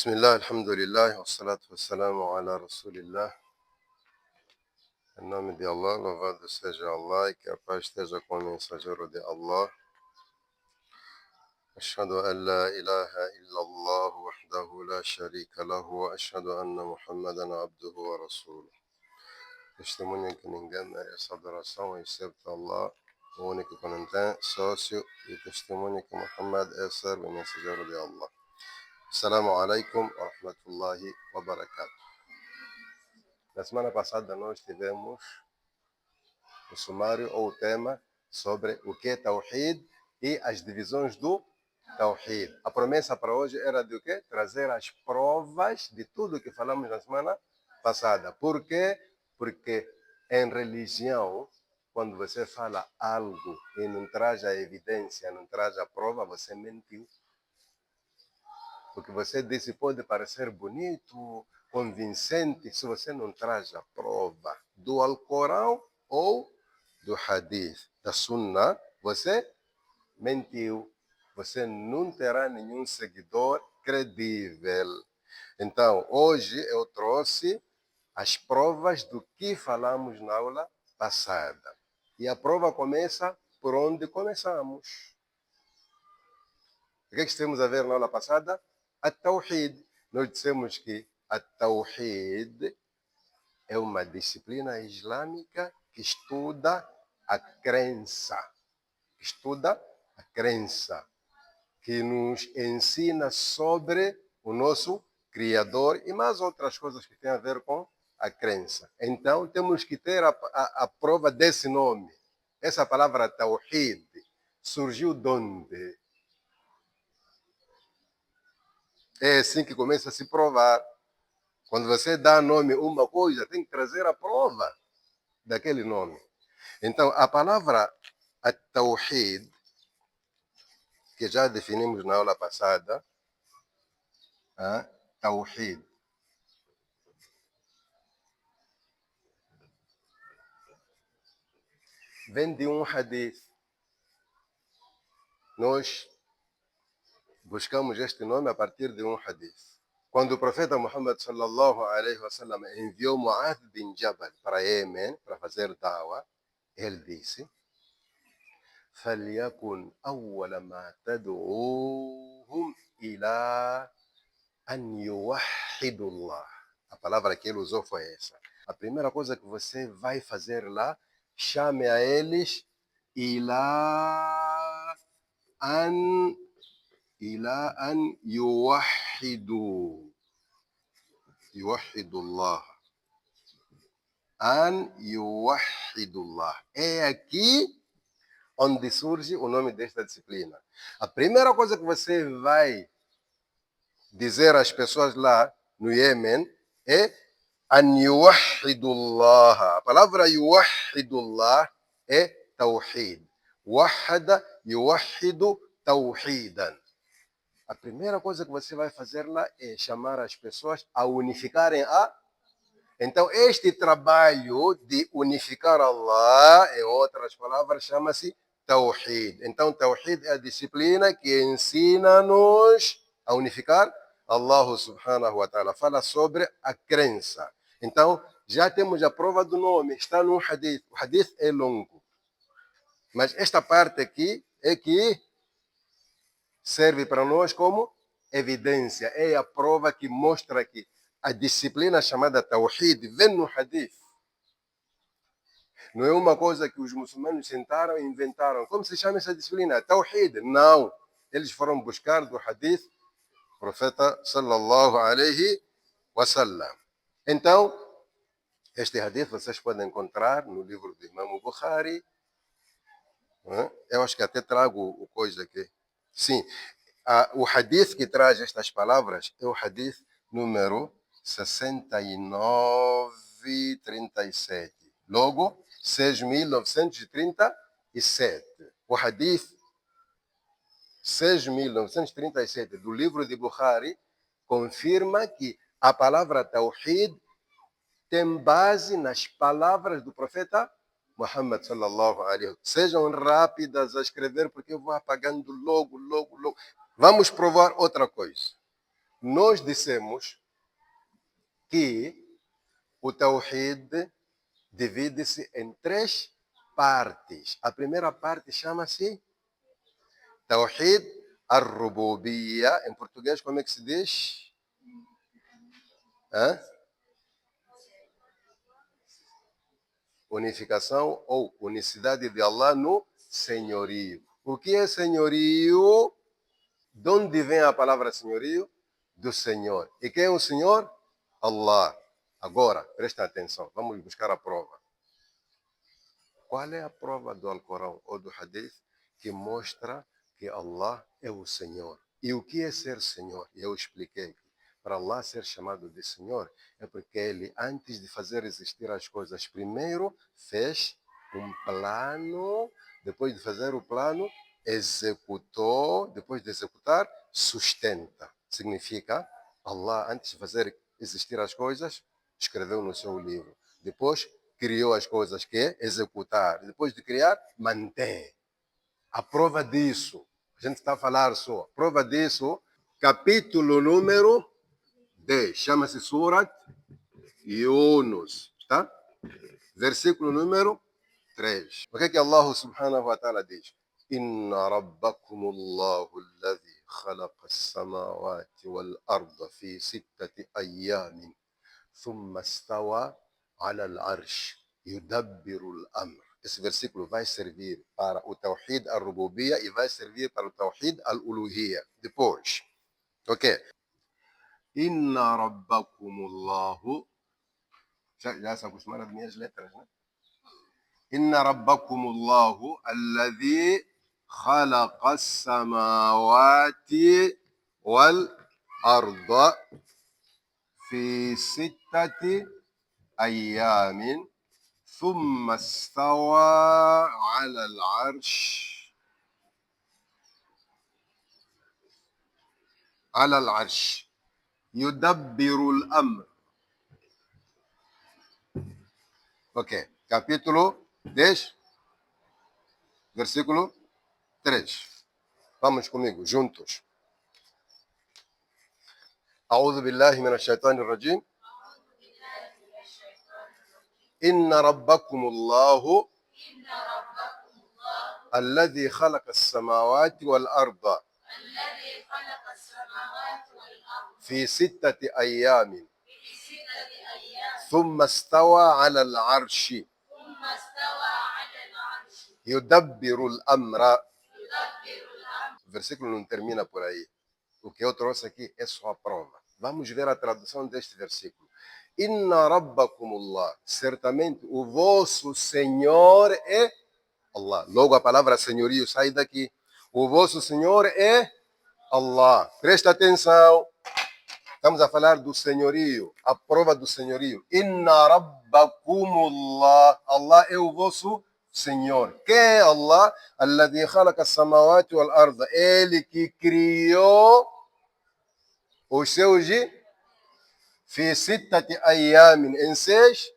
Bismillah, alhamdulillah, wassalatu wassalamu ala rasulillah. Em nome de Allah, louvado seja Allah e que a paz esteja com o mensageiro de Allah. Ashhadu an la ilaha illallah wahdahu la sharika lahu wa ashhadu anna Muhammadan abduhu wa rasuluh. Testemunho que ninguém merece adoração excepto Allah, o único que não tem sócio, e testemunho que Muhammad é servo e mensageiro de Allah. Assalamu alaikum wa rahmatullahi wa barakatuh. Na semana passada nós tivemos o sumário ou o tema sobre o que é Tawhid e as divisões do Tawhid. A promessa para hoje era de o quê? Trazer as provas de tudo que falamos na semana passada. Por quê? Porque em religião, quando você fala algo e não traz a evidência, não traz a prova, você mentiu. O que você disse pode parecer bonito, convincente, se você não traz a prova do Alcorão ou do Hadith, da Sunnah, você mentiu. Você não terá nenhum seguidor credível. Então, hoje eu trouxe as provas do que falamos na aula passada. E a prova começa por onde começamos. O que estamos a ver na aula passada? A-Tawhid. Nós dissemos que a-Tawhid é uma disciplina islâmica que estuda a crença. Estuda a crença, que nos ensina sobre o nosso Criador e mais outras coisas que têm a ver com a crença. Então, temos que ter a prova desse nome. Essa palavra Tawhid surgiu de onde? É assim que começa a se provar. Quando você dá nome a uma coisa, tem que trazer a prova daquele nome. Então, a palavra At-Tawhid, que já definimos na aula passada, Tawhid, vem de um hadith. Nós buscamos este nome a partir de um hadith. Quando o profeta Muhammad sallallahu alaihi wasallam enviou Mu'adh bin Jabal para Yemen para fazer da'wah, ele disse: فليكن أول ما تدعوهم إلى أن يوحدوا الله. A palavra que ele usou foi essa. A primeira coisa que você vai fazer lá, chame a eles إلى أن يوحدوا الله. أن يوحدوا الله. É aqui onde surge o nome desta disciplina. A primeira coisa que você vai dizer às pessoas lá no Iêmen é an yuwahidullah. A palavra yuwahidullah é tawhid. Wahada yuwahidu tawhidan. A primeira coisa que você vai fazer lá é chamar as pessoas a unificarem a. Então, este trabalho de unificar Allah, em outras palavras, chama-se Tawhid. Então, Tawhid é a disciplina que ensina-nos a unificar Allah subhanahu wa ta'ala. Fala sobre a crença. Então, já temos a prova do nome, está no hadith. O hadith é longo. Mas esta parte aqui é que serve para nós como evidência. É a prova que mostra que a disciplina chamada Tawhid vem no hadith. Não é uma coisa que os muçulmanos sentaram e inventaram. Como se chama essa disciplina? Tawhid. Não. Eles foram buscar do hadith do profeta sallallahu alaihi wasallam. Então, este hadith vocês podem encontrar no livro do Imam Bukhari. Eu acho que até trago o coisa aqui. Sim. O hadith que traz estas palavras é o hadith número 6937. Logo, 6.937. O hadith 6.937 do livro de Bukhari confirma que a palavra Tawhid tem base nas palavras do profeta Muhammad sallallahu alaihi wasallam. Sejam rápidas a escrever, porque eu vou apagando logo. Vamos provar outra coisa. Nós dissemos que o Tawhid divide-se em 3 partes. A primeira parte chama-se Tawhid al-Rububiyya. Em português, como é que se diz? Hã? Unificação ou unicidade de Allah no senhorio. O que é senhorio? De onde vem a palavra senhorio? Do Senhor. E quem é o Senhor? Allah. Agora, presta atenção, vamos buscar a prova. Qual é a prova do Alcorão ou do Hadith que mostra que Allah é o Senhor? E o que é ser Senhor? Eu expliquei. Para Allah ser chamado de Senhor é porque Ele, antes de fazer existir as coisas, primeiro fez um plano, depois de fazer o plano, executou, depois de executar, sustenta. Significa, Allah, antes de fazer existir as coisas, escreveu no seu livro. Depois, criou as coisas que é executar. Depois de criar, mantém. A prova disso, a gente está a falar só. A prova disso, capítulo número 10. Chama-se Surat Yunus. Tá? Versículo número 3. O que é que Allah subhanahu wa ta'ala diz? Inna rabbakumullahu alladhi khalaqa as-samawati wal-arda fi 6 ayyamin thumma istawa ala al-arsh yudabbiru al-amr. Esse versículo vai servir para o Tawhid al-Rububiyya e vai servir para o Tawhid al-Uluhiyya. Depois, ok? Inna rabbakumullahu. Já se acostumaram as minhas letras, né? Inna rabbakumullahu alladhi khalaqa as-samawati wal-arda fi 6 أيام ثم استوى على العرش يدبر الأمر. Ok, capítulo 10, versículo 3. Vamos comigo, juntos. أعوذ بالله من الشيطان الرجيم. إن ربكم الله الذي خلق السماوات والأرض في 6 أيام ثم استوى على العرش يدبر الأمر. O versículo não termina por aí. O que eu trouxe aqui é só a prova. Vamos ver a tradução deste versículo. Inna rabbakumullah. Certamente o vosso Senhor é Allah. Logo a palavra senhorio sai daqui. O vosso Senhor é Allah. Presta atenção. Estamos a falar do senhorio. A prova do senhorio. Inna rabbakumullah. Allah é o vosso Senhor. Quem é Allah? Alladhi khalaqa as-samawati wal arda. Ele que criou os seus fi 6 ayamin, em 6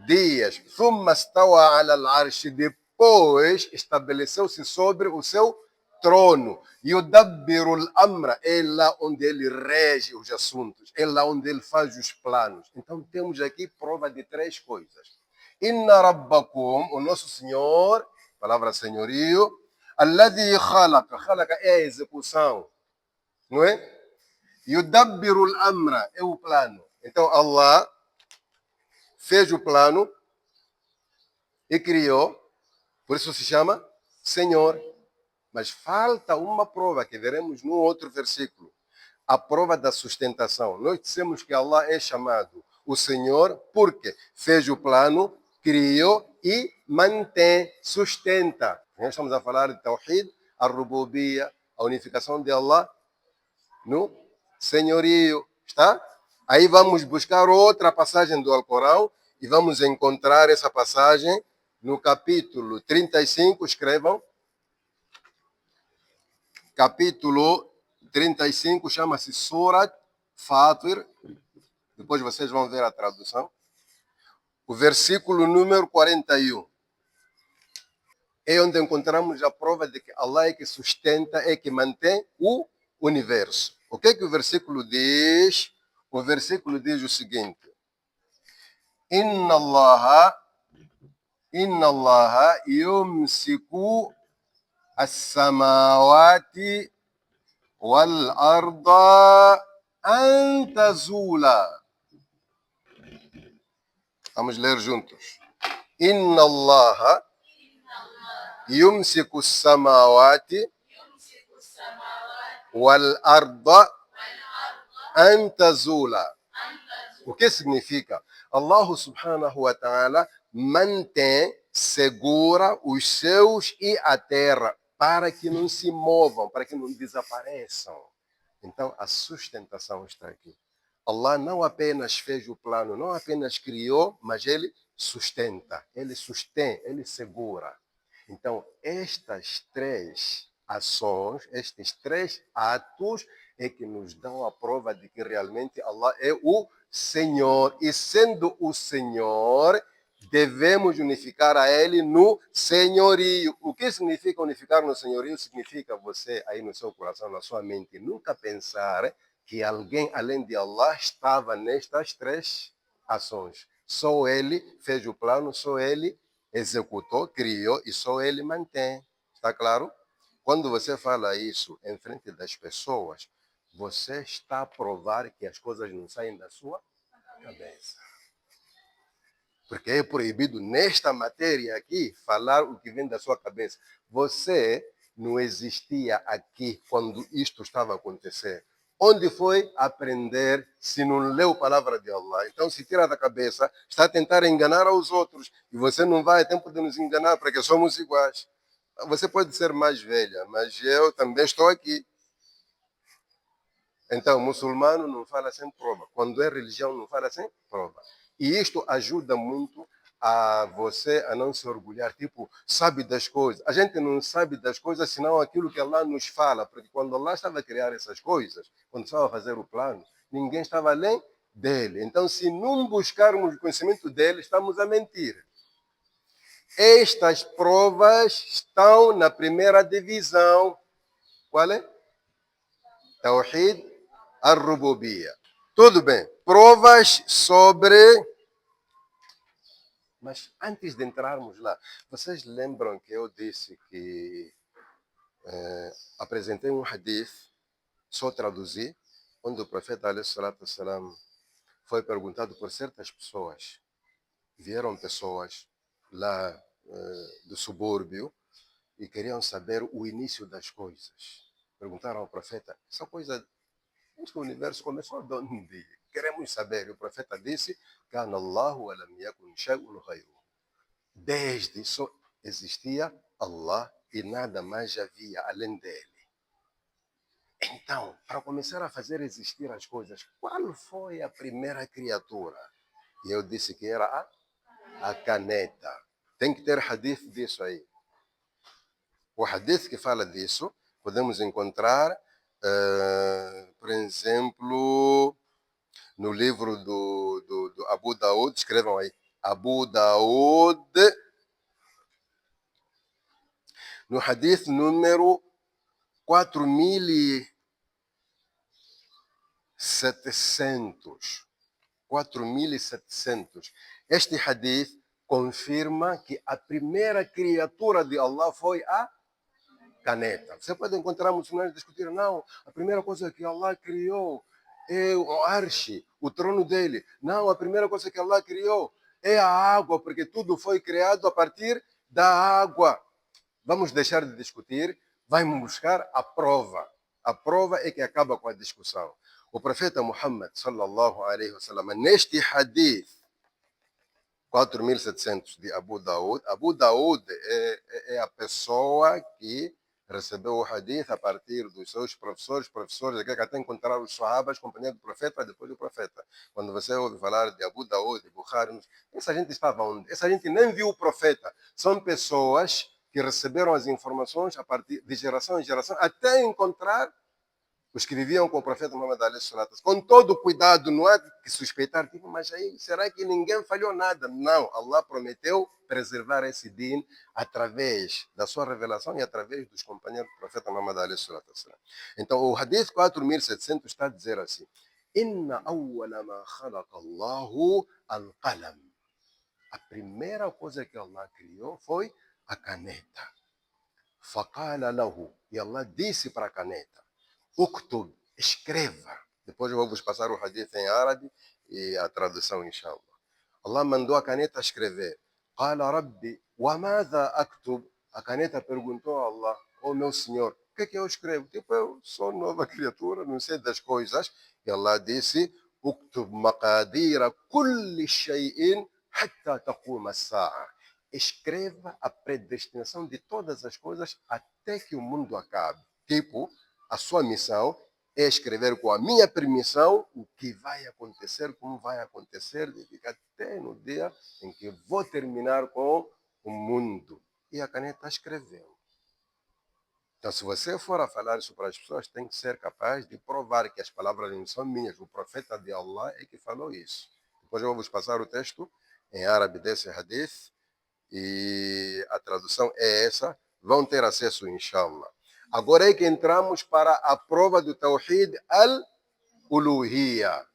dias. Thumma stawa ala al-arsh. Depois estabeleceu-se sobre o seu trono. Yudabbiru al-amra. É lá onde ele rege os assuntos. É lá onde ele faz os planos. Então temos aqui prova de 3 coisas. Inna rabbakum, o nosso Senhor, palavra senhorio, alladhi khalaqa. Khalaqa é a execução, não é? Yudabbiru al-amra é o plano. Então Allah fez o plano e criou, por isso se chama Senhor. Mas falta uma prova que veremos no outro versículo. A prova da sustentação. Nós dissemos que Allah é chamado o Senhor porque fez o plano, criou e mantém, sustenta. Nós estamos a falar de Tawhid, a Rububiyya, a unificação de Allah no senhorio. Está? Aí vamos buscar outra passagem do Alcorão e vamos encontrar essa passagem no capítulo 35. Escrevam. Capítulo 35 chama-se Surat Fatir. Depois vocês vão ver a tradução. O versículo número 41. É onde encontramos a prova de que Allah é que sustenta, é que mantém o universo. O que o versículo diz? O versículo diz o seguinte: Inna Allah yumsiku as-samawati wal arda an tazula. Vamos ler juntos. Inna Allah yumsiku as-samawati wal arda an tazula. O que significa? Allah subhanahu wa ta'ala mantém, segura os céus e a terra para que não se movam, para que não desapareçam. Então, a sustentação está aqui. Allah não apenas fez o plano, não apenas criou, mas ele sustenta, ele sustém, ele segura. Então, estas três ações, estes três atos é que nos dão a prova de que realmente Allah é o Senhor. E sendo o Senhor, devemos unificar a Ele no senhorio. O que significa unificar no senhorio? Significa você, aí no seu coração, na sua mente, nunca pensar que alguém além de Allah estava nestas três ações. Só Ele fez o plano, só Ele executou, criou e só Ele mantém. Está claro? Quando você fala isso em frente das pessoas, você está a provar que as coisas não saem da sua cabeça. Porque é proibido nesta matéria aqui falar o que vem da sua cabeça. Você não existia aqui quando isto estava a acontecer. Onde foi aprender se não leu a palavra de Allah? Então, se tira da cabeça, está a tentar enganar aos outros. E você não vai a tempo de nos enganar, porque somos iguais. Você pode ser mais velha, mas eu também estou aqui. Então, muçulmano não fala sem prova. Quando é religião, não fala sem prova. E isto ajuda muito a você a não se orgulhar, tipo, sabe das coisas. A gente não sabe das coisas senão aquilo que Allah nos fala, porque quando Allah estava a criar essas coisas, quando estava a fazer o plano, ninguém estava além dele. Então, se não buscarmos o conhecimento dele, estamos a mentir. Estas provas estão na primeira divisão. Qual é? Tawhid al-Rububiyya. Tudo bem. Provas sobre... Mas antes de entrarmos lá, vocês lembram que eu disse que apresentei um hadith, só traduzi, onde o profeta ﷺ foi perguntado por certas pessoas. Vieram pessoas lá do subúrbio e queriam saber o início das coisas. Perguntaram ao profeta, essa coisa, este universo começou de onde? Queremos saber. E o profeta disse, Kana Allahu wa lam yakun shay'un ghayruhu. Desde só existia Allah e nada mais havia além dele. Então, para começar a fazer existir as coisas, qual foi a primeira criatura? E eu disse que era a caneta. Tem que ter hadith disso aí. O hadith que fala disso, podemos encontrar, por exemplo, no livro do Abu Daud, escrevam aí, Abu Daud, no hadith número 4.700. 4.700. Este hadith confirma que a primeira criatura de Allah foi a caneta. Você pode encontrar muçulmanos discutindo, não, a primeira coisa que Allah criou é o arche, o trono dele. Não, a primeira coisa que Allah criou é a água, porque tudo foi criado a partir da água. Vamos deixar de discutir, vamos buscar a prova. A prova é que acaba com a discussão. O profeta Muhammad, sallallahu alaihi wasallam, neste hadith 4.700 de Abu Daud é a pessoa que recebeu o hadith a partir dos seus professores, que até encontrar os sahabas, companhia do profeta, depois do profeta. Quando você ouve falar de Abu Daud, de Bukhari, essa gente estava onde? Essa gente nem viu o profeta. São pessoas que receberam as informações a partir de geração em geração, até encontrar os que viviam com o profeta Muhammad alayhi salatu, com todo o cuidado, não há que suspeitar, tipo, mas aí, será que ninguém falhou nada? Não, Allah prometeu preservar esse din através da sua revelação e através dos companheiros do profeta Muhammad alayhi salatu. Então, o hadith 4700 está a dizer assim: Inna awwala ma khalaqa Allahu al-qalam. A primeira coisa que Allah criou foi a caneta. Faqala lahu. E Allah disse para a caneta: Uktub, escreva. Depois eu vou vos passar o hadith em árabe e a tradução, inshallah. Allah mandou a caneta escrever. Qala Rabbi, wa madha aktub? A caneta perguntou a Allah: Oh meu Senhor, o que é que eu escrevo? Tipo, eu sou nova criatura, não sei das coisas. E Allah disse: Uktub maqadira kulli shay'in hatta taquma as-sa'a. Escreva a predestinação de todas as coisas até que o mundo acabe. Tipo, a sua missão é escrever com a minha permissão o que vai acontecer, como vai acontecer, até no dia em que vou terminar com o mundo. E a caneta escreveu. Então, se você for a falar isso para as pessoas, tem que ser capaz de provar que as palavras não são minhas. O profeta de Allah é que falou isso. Depois eu vou vos passar o texto em árabe desse hadith e a tradução é essa. Vão ter acesso, inshallah. Agora é que entramos para a prova do Tawhid al-Uluhiyya.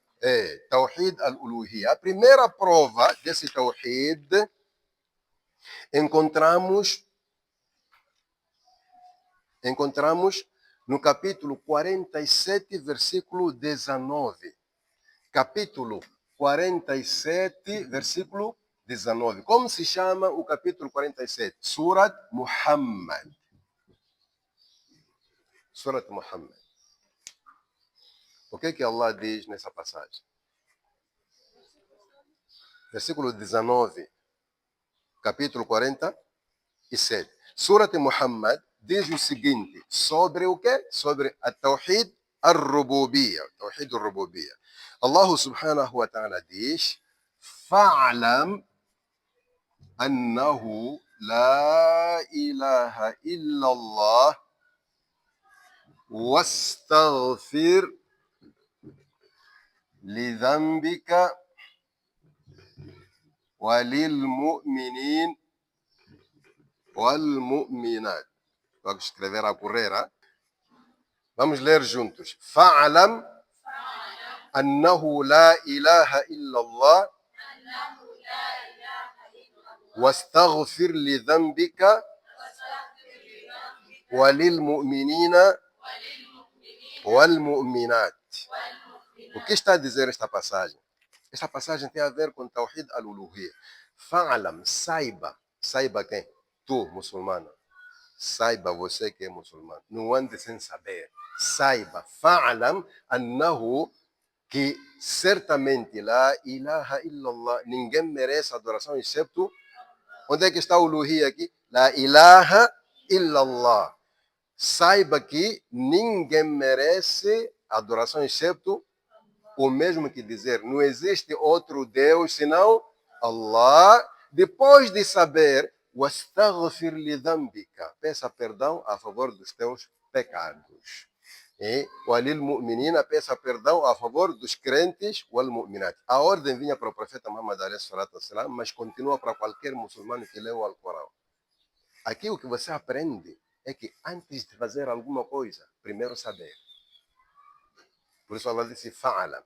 Tawhid al-Uluhiyya. A primeira prova desse Tawhid encontramos no capítulo 47, versículo 19. Capítulo 47, versículo 19. Como se chama o capítulo 47? Surat Muhammad. Surat Muhammad. O que é que Allah diz nessa passagem? Versículo 19, capítulo 47. Surat Muhammad diz o seguinte, sobre o quê? Sobre a Tawhid al-Rububiyya. Tawhid al-Rububiyya. Allah subhanahu wa ta'ala diz: Fa'lam annahu la ilaha illallah wastaghfir lidhanbika walilmu'minin walmu'minat. Vamos escrever a correr, hein? Vamos ler juntos. Fa'lam annahu la ilaha illallah واستغفر لذنبك وللمؤمنين والمؤمنات. O que está a dizer esta passagem? Esta passagem tem a ver com Tawhid al-Uluhiyya. Fa'lam, saiba. Saiba quem? Tu, muçulmana. Saiba você que é muçulmano. Não ande sem saber. Saiba. Fa'lam annahu, que certamente la ilaha illallah, ninguém merece adoração excepto. Onde é que está o uluhiyya aqui? La ilaha illallah. Saiba que ninguém merece adoração excepto o mesmo que dizer, não existe outro Deus senão Allah. Depois de saber, wastaghfir lidhanbika, peça perdão a favor dos teus pecados. E walil mu'minina, peça perdão a favor dos crentes, wal mu'minat. A ordem vinha para o profeta Muhammad alayhi salatu wassalam, mas continua para qualquer muçulmano que leu o Alcorão. Aqui o que você aprende é que antes de fazer alguma coisa, primeiro saber. Por isso Allah disse fa'ala.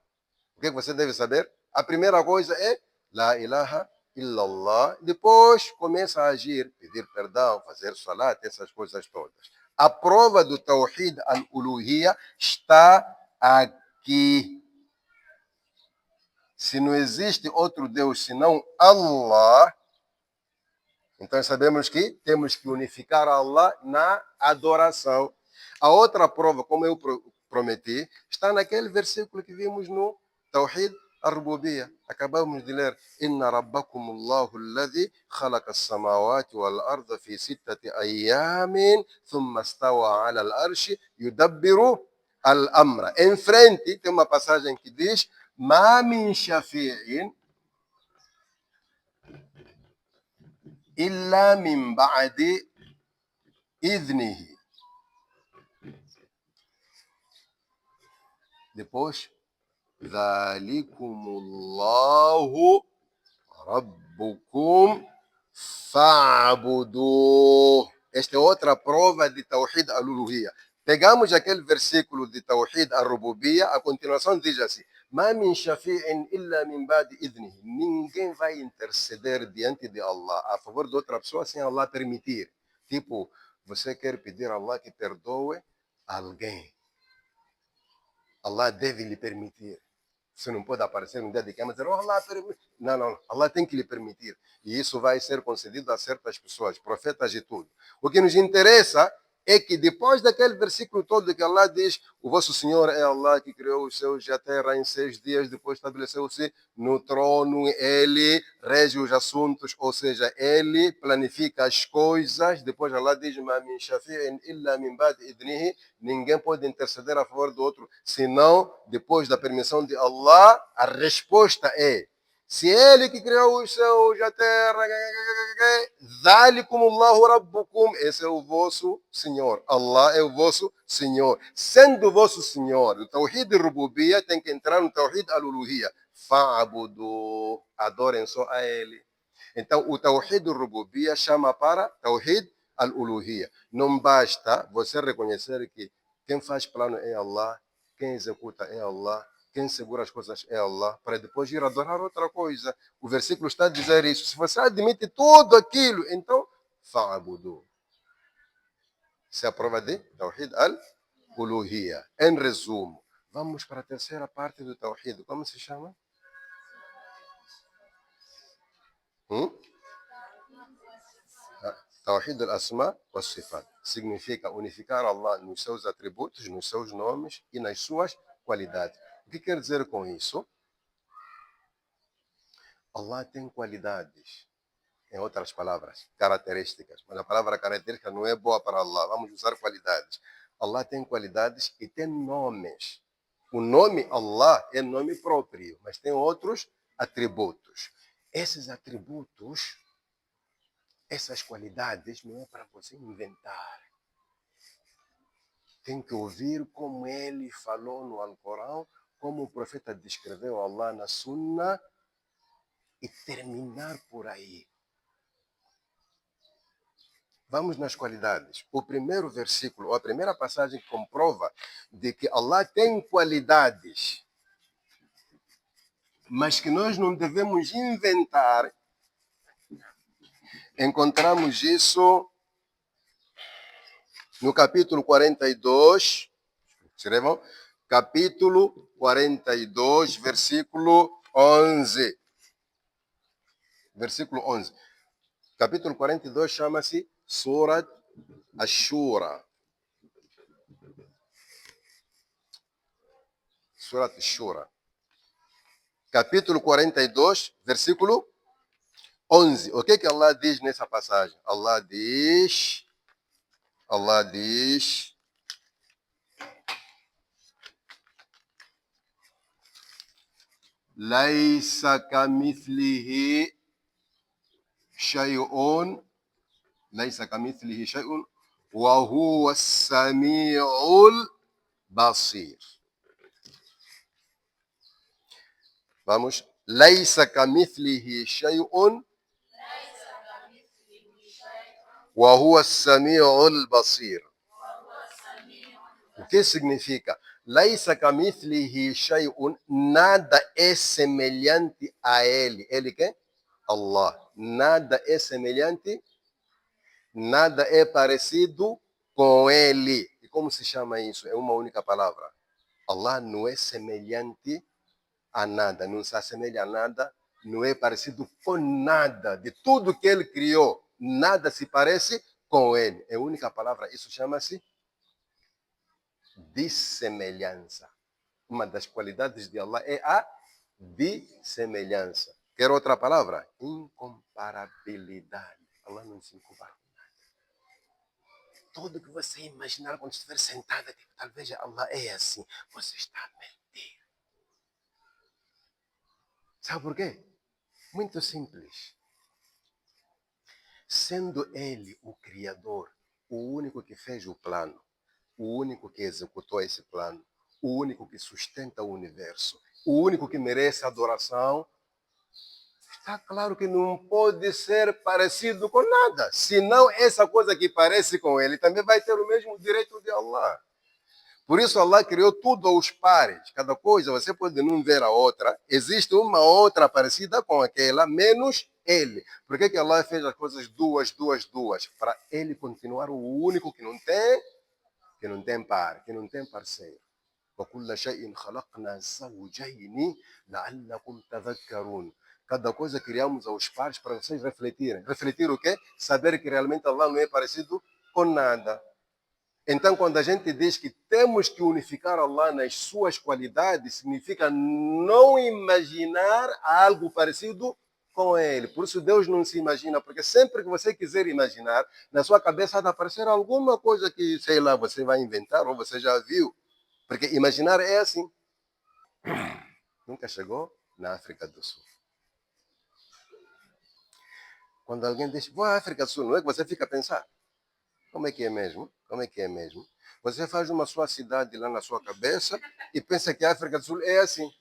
O que você deve saber? A primeira coisa é la ilaha illallah. Depois começa a agir, pedir perdão, fazer salat, essas coisas todas. A prova do Tawhid al-Uluhiyya está aqui. Se não existe outro Deus senão Allah, então sabemos que temos que unificar Allah na adoração. A outra prova, como eu prometi, está naquele versículo que vimos no Tawhid al-Rububiyya. Acabamos de ler: Inna rabbakumullahu alladhi khalaqa as-samawati wal arda fi sittati ayamin thumma stawa ala al-arshi yudabbiru al-amra. Em frente tem uma passagem que diz: Ma min shafi'in illa min ba'di idnihi. Depois, Dhalikumullahu Rabbukum fa'buduh. Esta é outra prova de Tawhid al-Uluhiyya. Pegamos aquele versículo de Tawhid al-Rububiyya, a continuação diz assim: Ma min shafi'in illa min ba'di idnihi. Ninguém vai interceder diante de Allah a favor de outra pessoa sem Allah permitir. Tipo, você quer pedir a Allah que perdoe alguém. Allah deve lhe permitir. Você não pode aparecer no dia de Kiyama e dizer, oh, Allah permite. Não, não. Allah tem que lhe permitir. E isso vai ser concedido a certas pessoas, profetas e tudo. O que nos interessa é que depois daquele versículo todo que Allah diz, o vosso Senhor é Allah que criou os céus e a terra em 6 dias, depois estabeleceu-se no trono, Ele rege os assuntos, ou seja, Ele planifica as coisas. Depois Allah diz, Ma min shafi'in illa min ba'di idnihi. Ninguém pode interceder a favor do outro, senão depois da permissão de Allah. A resposta é: se Ele que criou os céus e a terra, Dhalikumullahu Rabbukum, esse é o vosso Senhor. Allah é o vosso Senhor. Sendo o vosso Senhor, o Tawhid Rububiyya tem que entrar no Tawhid Al-Uluhiyya. Fa'budu, adorem só a Ele. Então, o Tawhid Rububiyya chama para Tawhid Al-Uluhiyya. Não basta você reconhecer que quem faz plano é Allah, quem executa é Allah, quem segura as coisas é Allah, para depois ir adorar outra coisa. O versículo está a dizer isso. Se você admite tudo aquilo, então, fa'budu. Isso é a prova de Tawhid al-Uluhiyya. Em resumo, vamos para a terceira parte do Tawhid. Como se chama? Tawhid al-Asma wa Sifat. Significa unificar Allah nos seus atributos, nos seus nomes e nas suas qualidades. O que quer dizer com isso? Allah tem qualidades, em outras palavras, características. Mas a palavra característica não é boa para Allah. Vamos usar qualidades. Allah tem qualidades e tem nomes. O nome Allah é nome próprio, mas tem outros atributos. Esses atributos, essas qualidades, não é para você inventar. Tem que ouvir como ele falou no Alcorão, como o profeta descreveu Allah na Sunna e terminar por aí. Vamos nas qualidades. O primeiro versículo, a primeira passagem que comprova de que Allah tem qualidades, mas que nós não devemos inventar. Encontramos isso no capítulo 42, escrevam, capítulo 42, versículo 11. Versículo 11. Capítulo 42 chama-se Surat Ash-Shura. Surat Ash-Shura. Capítulo 42, versículo 11. O que Allah diz nessa passagem? Allah diz, Laisa kamithlihi shay'un, Laisa kamithlihi shay'un, wa huwa as-sami'ul basir. Vamos. Laisa kamithlihi shay'un, wa huwa as-sami'ul basir. O que significa? Laisa kamithlihi shay'un, nada é semelhante a ele. Ele quem? Allah. Nada é semelhante, nada é parecido com ele. E como se chama isso? É uma única palavra. Allah não é semelhante a nada, não se assemelha a nada, não é parecido com nada. De tudo que ele criou, nada se parece com ele. É a única palavra. Isso chama-se dissemelhança. Uma das qualidades de Allah é a dissemelhança. Quer outra palavra? Incomparabilidade. Allah não se compara com nada. Tudo que você imaginar quando estiver sentado aqui, talvez Allah é assim. Você está a mentir. Sabe por quê? Muito simples. Sendo Ele o Criador, o único que fez o plano, o único que executou esse plano, o único que sustenta o universo, o único que merece adoração, está claro que não pode ser parecido com nada. Senão, essa coisa que parece com ele também vai ter o mesmo direito de Allah. Por isso, Allah criou tudo aos pares. Cada coisa você pode não ver a outra. Existe uma outra parecida com aquela, menos ele. Por que Allah fez as coisas duas, duas, duas? Para ele continuar o único que não tem par, que não tem parceiro. وكل شيء خلقنا زوجين لعلكم تذكرون. Cada coisa criamos aos pares para vocês refletirem. Refletir o quê? Saber que realmente Allah não é parecido com nada. Então, quando a gente diz que temos que unificar Allah nas suas qualidades, significa não imaginar algo parecido com Ele. Por isso, Deus não se imagina, porque sempre que você quiser imaginar, na sua cabeça vai aparecer alguma coisa que, sei lá, você vai inventar ou você já viu. Porque imaginar é assim. Nunca chegou na África do Sul. Quando alguém diz, vou à África do Sul, não é que você fica a pensar, como é que é mesmo? Como é que é mesmo? Você faz uma sua cidade lá na sua cabeça e pensa que a África do Sul é assim.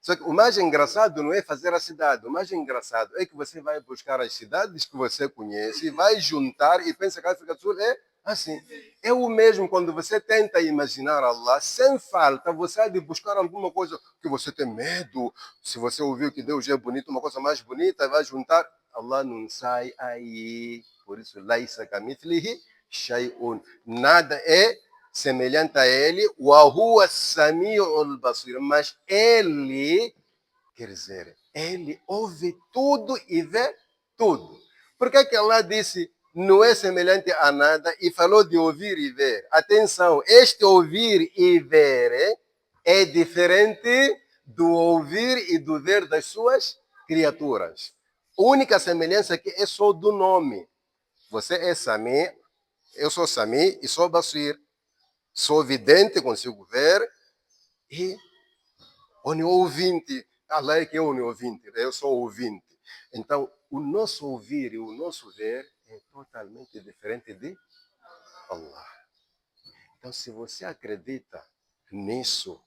Só que o mais engraçado não é fazer a cidade, o mais engraçado é que você vai buscar as cidades que você conhece, vai juntar e pensa que a África do Sul é assim. É o mesmo quando você tenta imaginar Allah, sem falta, você há de buscar alguma coisa que você tem medo. Se você ouviu que Deus é bonito, uma coisa mais bonita, vai juntar. Allah não sai aí. Por isso, laisa kamithlihi shay'un. Nada é semelhante a ele, وَهُوَ السَّمِيعُ الْبَصِيرُ. Mas ele, quer dizer, ele ouve tudo e vê tudo. Por que Allah disse não é semelhante a nada e falou de ouvir e ver? Atenção, este ouvir e ver é diferente do ouvir e do ver das suas criaturas. A única semelhança aqui é só do nome. Você é Sami, eu sou Sami e sou Basir. Sou vidente, consigo ver, e ouvinte. Allah é que é ouvinte, eu sou ouvinte. Então, o nosso ouvir e o nosso ver é totalmente diferente de Allah. Então, se você acredita nisso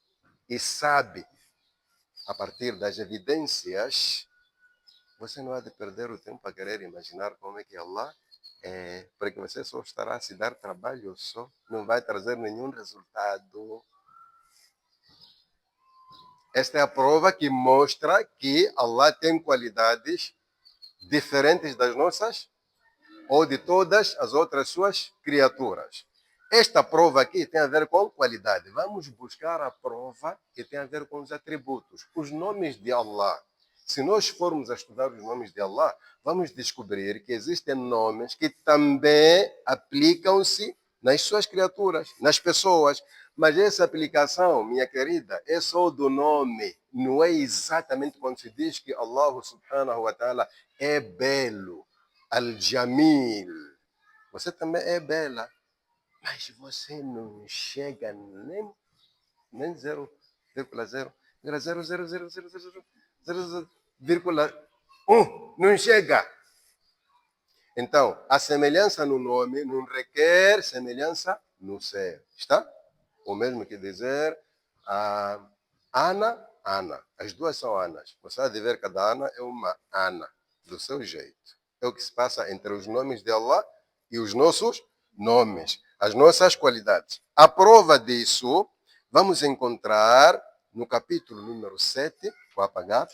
e sabe, a partir das evidências, você não há de perder o tempo a querer imaginar como é que Allah é, porque você só estará a se dar trabalho só, não vai trazer nenhum resultado. Esta é a prova que mostra que Allah tem qualidades diferentes das nossas ou de todas as outras suas criaturas. Esta prova aqui tem a ver com qualidade. Vamos buscar a prova que tem a ver com os atributos, os nomes de Allah. Se nós formos a estudar os nomes de Allah, vamos descobrir que existem nomes que também aplicam-se nas suas criaturas, nas pessoas. Mas essa aplicação, minha querida, é só do nome. Não é exatamente quando se diz que Allah subhanahu wa ta'ala é belo. Al-Jamil. Você também é bela. Mas você não chega nem 0,0000000,1. Não chega. Então, a semelhança no nome não requer semelhança no ser. Está? O mesmo que dizer Ana, Ana. As duas são Anas. Você há de ver cada Ana é uma Ana, do seu jeito. É o que se passa entre os nomes de Allah e os nossos nomes, as nossas qualidades. A prova disso, vamos encontrar no capítulo número 7, vou apagar.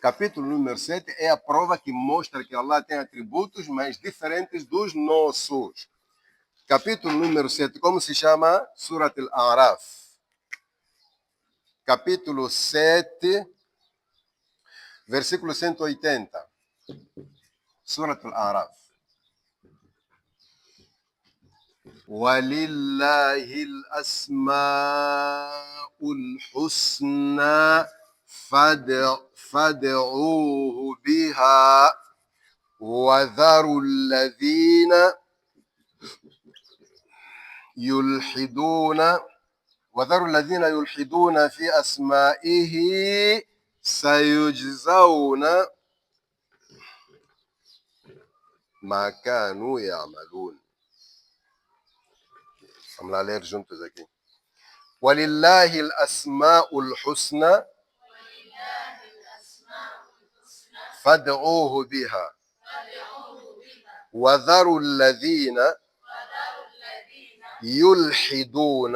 Capítulo número 7 é a prova que mostra que Allah tem atributos, mas diferentes dos nossos. Capítulo número 7, como se chama? Surat al-A'raf. Capítulo 7, versículo 180. Surat al-A'raf. وَلِلَّهِ الْأَسْمَاءُ الْحُسْنَى فَادْعُوهُ بِهَا وَذَرُوا الَّذِينَ يلحدون في أسمائه سيجزون ما كانوا يعملون. Vamos lá ler juntos aqui. وَلِلَّهِ الْأَسْمَاءُ الْحُسْنَى فَادْعُوهُ بِهَا وَذَرُوا الَّذِينَ يُلْحِدُونَ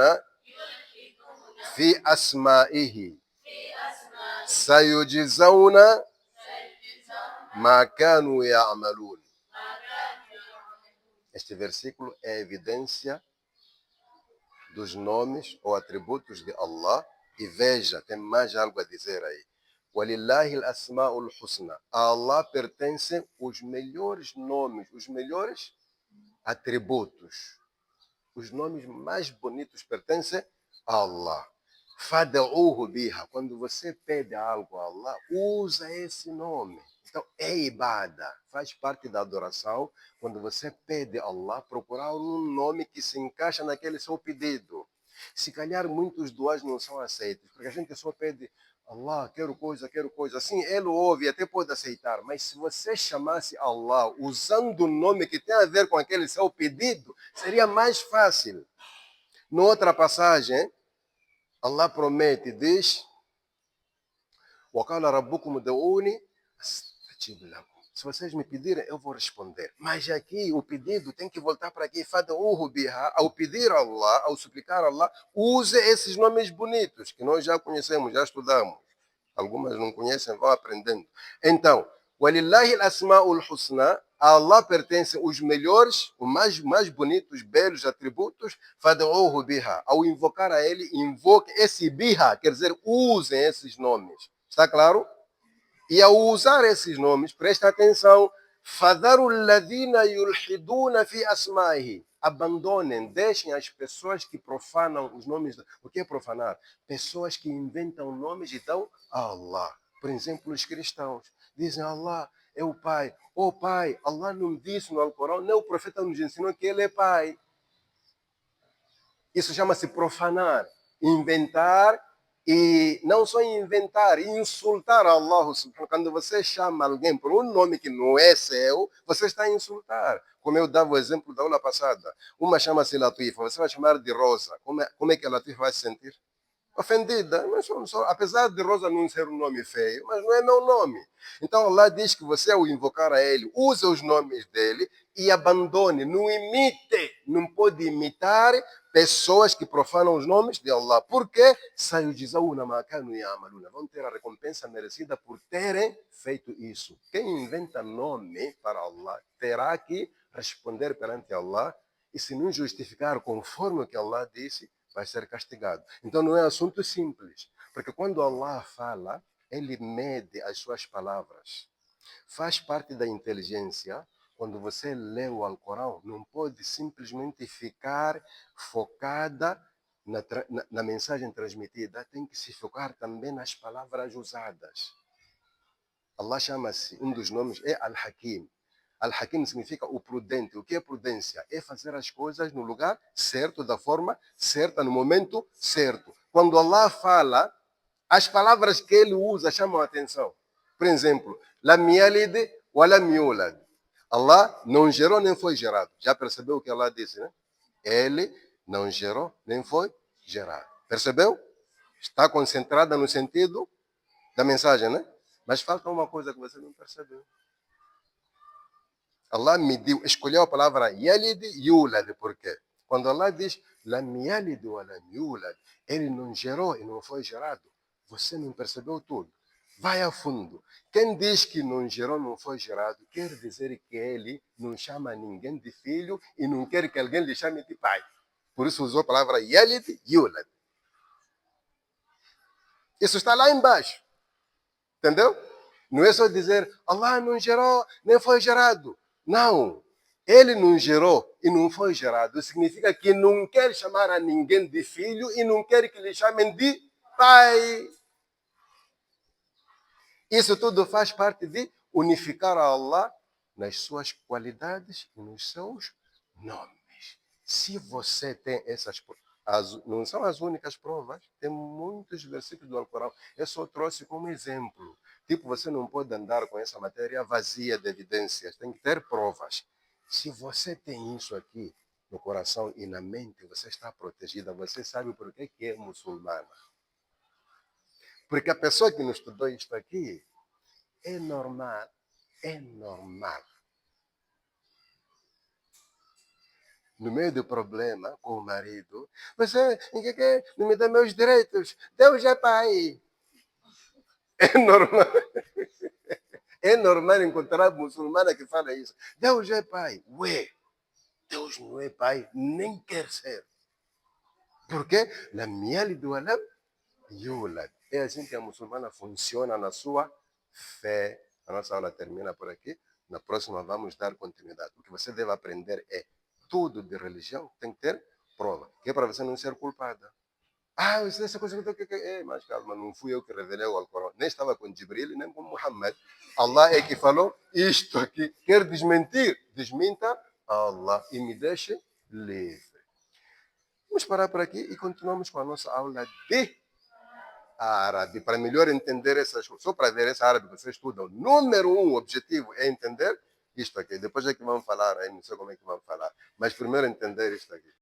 في أسمائه سيجزون ما كانوا يعملون. Este versículo é a evidência dos nomes ou atributos de Allah. E veja, tem mais algo a dizer aí. وَلِلَّهِ الْأَسْمَاءُ الْحُسْنَى. A Allah pertencem os melhores nomes, os melhores atributos. Os nomes mais bonitos pertencem a Allah. Fad'uhu biha. Quando você pede algo a Allah, usa esse nome. Então, é ibada. Faz parte da adoração. Quando você pede a Allah, procurar um nome que se encaixa naquele seu pedido. Se calhar muitos duas não são aceitos, porque a gente só pede Allah, quero coisa. Assim, ele ouve, até pode aceitar. Mas se você chamasse Allah usando um nome que tem a ver com aquele seu pedido, seria mais fácil. Noutra passagem, Allah promete, diz: وَقَالَ رَبُّكُمُ ادْعُونِي أَسْتَجِبْ لَكُمْ. Se vocês me pedirem, eu vou responder. Mas aqui o pedido tem que voltar para aqui. فَادْعُوهُ بِهَا. Ao pedir a Allah, ao suplicar a Allah, use esses nomes bonitos que nós já conhecemos, já estudamos. Algumas não conhecem, vão aprendendo. Então, وَلِلَّهِ الْأَسْمَاءُ الْحُسْنَى. A Allah pertencem os melhores, os mais bonitos, belos atributos. فَادْعُوهُ بِهَا. Ao invocar a Ele, invoque esse biha, quer dizer, usem esses nomes. Está claro? E ao usar esses nomes, presta atenção. فَذَرُوا الَّذِينَ يُلْحِدُونَ فِي أَسْمَائِهِ. Abandonem, deixem as pessoas que profanam os nomes. O que é profanar? Pessoas que inventam nomes e dão a Allah. Por exemplo, os cristãos dizem: Allah é o Pai. Oh Pai, Allah não disse no Alcorão, nem o profeta nos ensinou que Ele é Pai. Isso chama-se profanar, inventar. E não só inventar, insultar Allah. Quando você chama alguém por um nome que não é seu, você está a insultar. Como eu dava o exemplo da aula passada. Uma chama-se Latifa, você vai chamar de Rosa. Como é que a Latifa vai se sentir? Ofendida. Apesar de Rosa não ser um nome feio, mas não é meu nome. Então Allah diz que você, ao invocar a Ele, use os nomes dele e abandone, não imite, não pode imitar pessoas que profanam os nomes de Allah. Por quê? Vão ter a recompensa merecida por terem feito isso. Quem inventa nome para Allah terá que responder perante Allah, e se não justificar conforme o que Allah disse, vai ser castigado. Então não é assunto simples, porque quando Allah fala, Ele mede as suas palavras. Faz parte da inteligência. Quando você lê o Alcorão, não pode simplesmente ficar focada na mensagem transmitida, tem que se focar também nas palavras usadas. Allah chama-se, um dos nomes é Al-Hakim. Al-Hakim significa o prudente. O que é prudência? É fazer as coisas no lugar certo, da forma certa, no momento certo. Quando Allah fala, as palavras que Ele usa chamam a atenção. Por exemplo, Lam yalid wa lam yulad. Allah não gerou nem foi gerado. Já percebeu o que Allah disse, né? Ele não gerou nem foi gerado. Percebeu? Está concentrada no sentido da mensagem, né? Mas falta uma coisa que você não percebeu. Allah mediu, escolheu a palavra yalid yulad. Por quê? Quando Allah diz lam yalid wa lam yulad, Ele não gerou e não foi gerado. Você não percebeu tudo. Vai a fundo. Quem diz que não gerou, não foi gerado, quer dizer que Ele não chama ninguém de filho e não quer que alguém lhe chame de pai. Por isso usou a palavra yalid yulad. Isso está lá embaixo. Entendeu? Não é só dizer Allah não gerou, nem foi gerado. Não. Ele não gerou e não foi gerado. Significa que não quer chamar a ninguém de filho e não quer que lhe chamem de pai. Isso tudo faz parte de unificar a Allah nas suas qualidades e nos seus nomes. Se você tem essas não são as únicas provas, tem muitos versículos do Alcorão. Eu só trouxe como exemplo. Tipo, você não pode andar com essa matéria vazia de evidências, tem que ter provas. Se você tem isso aqui no coração e na mente, você está protegida. Você sabe por que é muçulmana. Porque a pessoa que nos estudou isto aqui, é normal, é normal. No meio do problema com o marido, você não me dá meus direitos, Deus é pai. É normal. É normal encontrar muçulmana que fala isso. Deus é pai. Ué, Deus não é pai, nem quer ser. Porque la miel do alam yulad. É assim que a muçulmana funciona na sua fé. A nossa aula termina por aqui. Na próxima vamos dar continuidade. O que você deve aprender é tudo de religião tem que ter prova. Que é para você não ser culpada. Ah, essa coisa que mas calma, não fui eu que revelei o Alcorão. Nem estava com Jibril, nem com Muhammad. Allah é que falou isto aqui. Quer desmentir? Desminta Allah e me deixe livre. Vamos parar por aqui e continuamos com a nossa aula de árabe, para melhor entender essas coisas. Só para ver essa árabe que vocês estudam. Número um, o objetivo é entender isto aqui. Depois é que vamos falar, aí não sei como é que vamos falar. Mas primeiro entender isto aqui.